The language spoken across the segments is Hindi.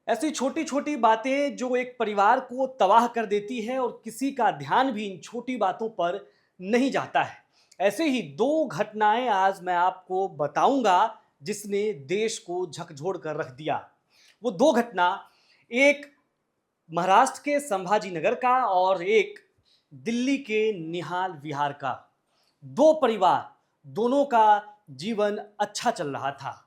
ऐसी छोटी छोटी बातें जो एक परिवार को तबाह कर देती है और किसी का ध्यान भी इन छोटी बातों पर नहीं जाता है। ऐसे ही दो घटनाएं आज मैं आपको बताऊंगा जिसने देश को झकझोर कर रख दिया। वो दो घटना, एक महाराष्ट्र के संभाजी नगर का और एक दिल्ली के निहाल विहार का। दो परिवार, दोनों का जीवन अच्छा चल रहा था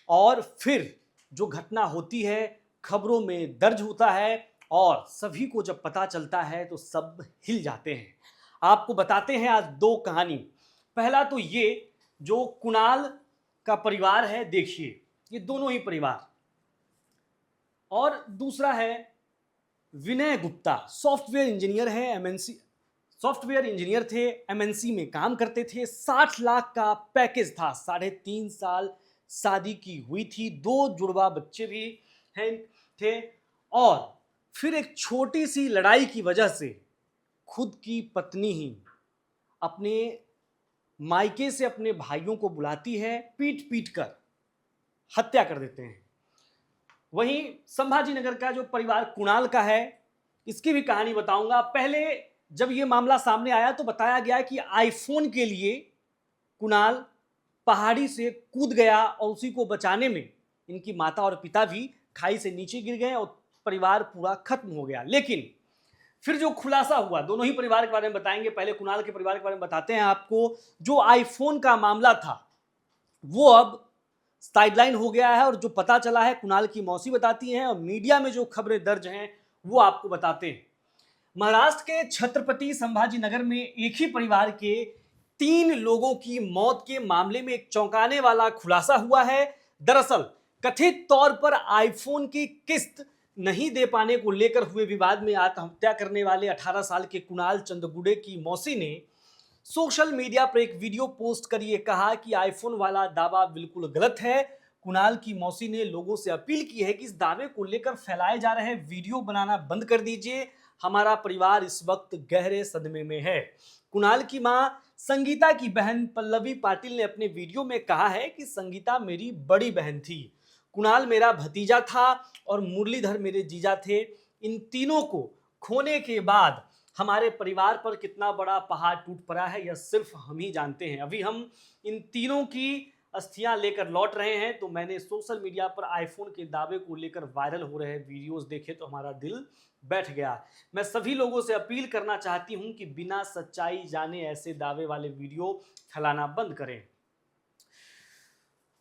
और फिर जो घटना होती है, खबरों में दर्ज होता है और सभी को जब पता चलता है तो सब हिल जाते हैं। आपको बताते हैं आज दो कहानी। पहला तो ये जो कुणाल का परिवार है, देखिए ये दोनों ही परिवार, और दूसरा है विनय गुप्ता, सॉफ्टवेयर इंजीनियर है, एमएनसी सॉफ्टवेयर इंजीनियर थे, एमएनसी में काम करते थे। 60 लाख का पैकेज था, 3.5 साल शादी की हुई थी, दो जुड़वा बच्चे भी हैं थे। और फिर एक छोटी सी लड़ाई की वजह से खुद की पत्नी ही अपने मायके से अपने भाइयों को बुलाती है, पीट पीट कर हत्या कर देते हैं। वहीं संभाजी नगर का जो परिवार कुणाल का है, इसकी भी कहानी बताऊंगा। पहले जब ये मामला सामने आया तो बताया गया कि आईफोन के लिए कुणाल पहाड़ी से कूद गया और उसी को बचाने में इनकी माता और पिता भी खाई से नीचे गिर गए और परिवार पूरा खत्म हो गया। लेकिन फिर जो खुलासा हुआ, दोनों ही परिवार के बारे में बताएंगे। पहले कुणाल के परिवार के बारे में बताते हैं आपको। जो आईफोन का मामला था वो अब साइडलाइन हो गया है और जो पता चला है कुणाल की मौसी बताती हैं और मीडिया में जो खबरें दर्ज हैं वो आपको बताते हैं। महाराष्ट्र के छत्रपति संभाजी नगर में एक ही परिवार के 3 लोगों की मौत के मामले में एक चौंकाने वाला खुलासा हुआ है। दरअसल कथित तौर पर आईफोन की किस्त नहीं दे पाने को लेकर हुए विवाद में आत्महत्या करने वाले 18 साल के कुणाल चंद्रगुड़े की मौसी ने सोशल मीडिया पर एक वीडियो पोस्ट कर यह कहा कि आईफोन वाला दावा बिल्कुल गलत है। कुणाल की मौसी ने लोगों से अपील की है कि इस दावे को लेकर फैलाए जा रहे वीडियो बनाना बंद कर दीजिए, हमारा परिवार इस वक्त गहरे सदमे में है। कुणाल की मां संगीता की बहन पल्लवी पाटिल ने अपने वीडियो में कहा है कि संगीता मेरी बड़ी बहन थी, कुणाल मेरा भतीजा था और मुरलीधर मेरे जीजा थे। इन तीनों को खोने के बाद हमारे परिवार पर कितना बड़ा पहाड़ टूट पड़ा है यह सिर्फ हम ही जानते हैं। अभी हम इन तीनों की अस्थियां लेकर लौट रहे हैं तो मैंने सोशल मीडिया पर आईफोन के दावे को लेकर वायरल हो रहे वीडियोस देखे तो हमारा दिल बैठ गया। मैं सभी लोगों से अपील करना चाहती हूं कि बिना सच्चाई जाने ऐसे दावे वाले वीडियो फैलाना बंद करें।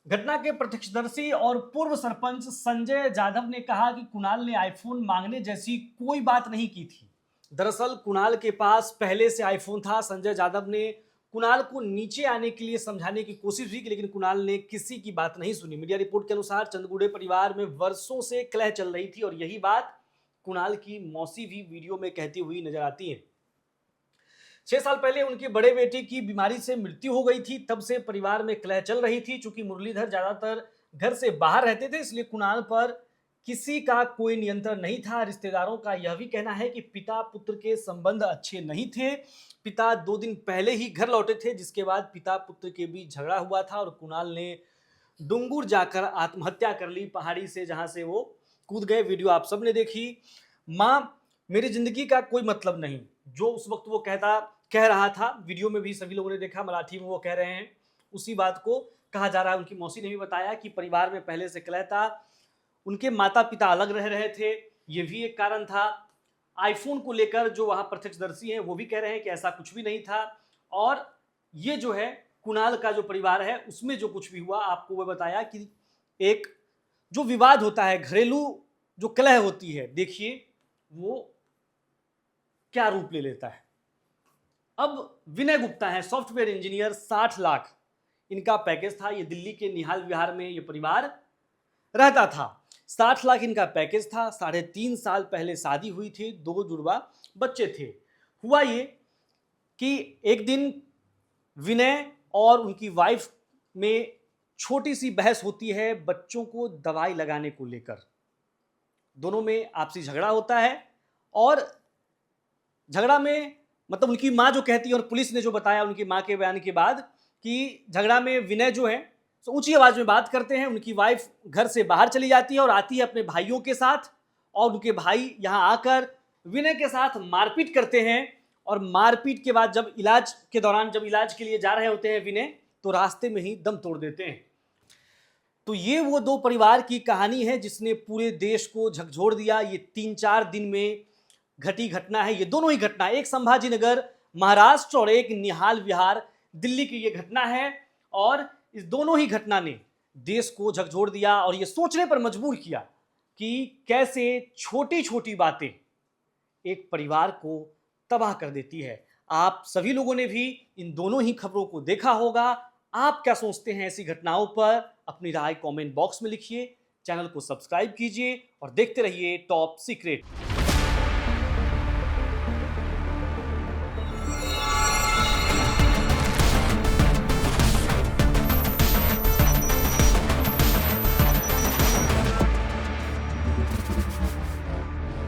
घटना के प्रत्यक्षदर्शी और पूर्व सरपंच संजय जाधव ने कहा कि कुणाल ने आईफोन मांगने जैसी कोई बात नहीं की थी। दरअसल कुणाल के पास पहले से आईफोन था। संजय जाधव ने कुणाल को नीचे आने के लिए समझाने की कोशिश भी की, लेकिन कुणाल ने किसी की बात नहीं सुनी। मीडिया रिपोर्ट के अनुसार चंद्रगुड़े परिवार में वर्षों से कलह चल रही थी और यही बात कुणाल की मौसी भी वीडियो में कहती हुई नजर आती है। 6 साल पहले उनके बड़े बेटे की बीमारी से मृत्यु हो गई थी, तब से परिवार में कलह चल रही थी। चूंकि मुरलीधर ज्यादातर घर से बाहर रहते थे इसलिए कुणाल पर किसी का कोई नियंत्रण नहीं था। रिश्तेदारों का यह भी कहना है कि पिता पुत्र के संबंध अच्छे नहीं थे। पिता 2 दिन पहले ही घर लौटे थे, जिसके बाद पिता पुत्र के बीच झगड़ा हुआ था और कुणाल ने डुंगुर जाकर आत्महत्या कर ली, पहाड़ी से जहां से वो कूद गए। वीडियो आप सबने देखी। मां मेरी जिंदगी का कोई मतलब नहीं, जो उस वक्त वो कह रहा था, वीडियो में भी सभी लोगों ने देखा, मराठी में वो कह रहे हैं, उसी बात को कहा जा रहा है। उनकी मौसी ने भी बताया कि परिवार में पहले से कलह था, उनके माता पिता अलग रह रहे थे, ये भी एक कारण था। आईफोन को लेकर जो वहां प्रत्यक्षदर्शी हैं वो भी कह रहे हैं कि ऐसा कुछ भी नहीं था। और ये जो है कुणाल का जो परिवार है उसमें जो कुछ भी हुआ, आपको वो बताया कि एक जो विवाद होता है, घरेलू जो कलह होती है, देखिए वो क्या रूप ले लेता है। अब विनय गुप्ता है, सॉफ्टवेयर इंजीनियर, 60 लाख इनका पैकेज था। ये दिल्ली के निहाल विहार में ये परिवार रहता था। 60 लाख इनका पैकेज था। 3.5 साल पहले शादी हुई थी, 2 जुड़वा बच्चे थे। हुआ ये कि एक दिन विनय और उनकी वाइफ में छोटी सी बहस होती है बच्चों को दवाई लगाने को लेकर। दोनों में आपसी झगड़ा होता है और झगड़ा में मतलब उनकी मां जो कहती है और पुलिस ने जो बताया उनकी मां के बयान के बाद कि झगड़ा में विनय जो है तो ऊंची आवाज में बात करते हैं। उनकी वाइफ घर से बाहर चली जाती है और आती है अपने भाइयों के साथ, और उनके भाई यहां आकर विनय के साथ मारपीट करते हैं। और मारपीट के बाद जब इलाज के दौरान, जब इलाज के लिए जा रहे होते हैं विनय, तो रास्ते में ही दम तोड़ देते हैं। तो ये वो दो परिवार की कहानी है जिसने पूरे देश को झकझोर दिया। ये 3-4 दिन में घटी घटना है। ये दोनों ही घटना, एक संभाजीनगर महाराष्ट्र और एक निहाल विहार दिल्ली की ये घटना है। और इस दोनों ही घटना ने देश को झकझोर दिया और ये सोचने पर मजबूर किया कि कैसे छोटी छोटी बातें एक परिवार को तबाह कर देती है। आप सभी लोगों ने भी इन दोनों ही खबरों को देखा होगा। आप क्या सोचते हैं ऐसी घटनाओं पर? अपनी राय कमेंट बॉक्स में लिखिए। चैनल को सब्सक्राइब कीजिए और देखते रहिए टॉप सीक्रेट।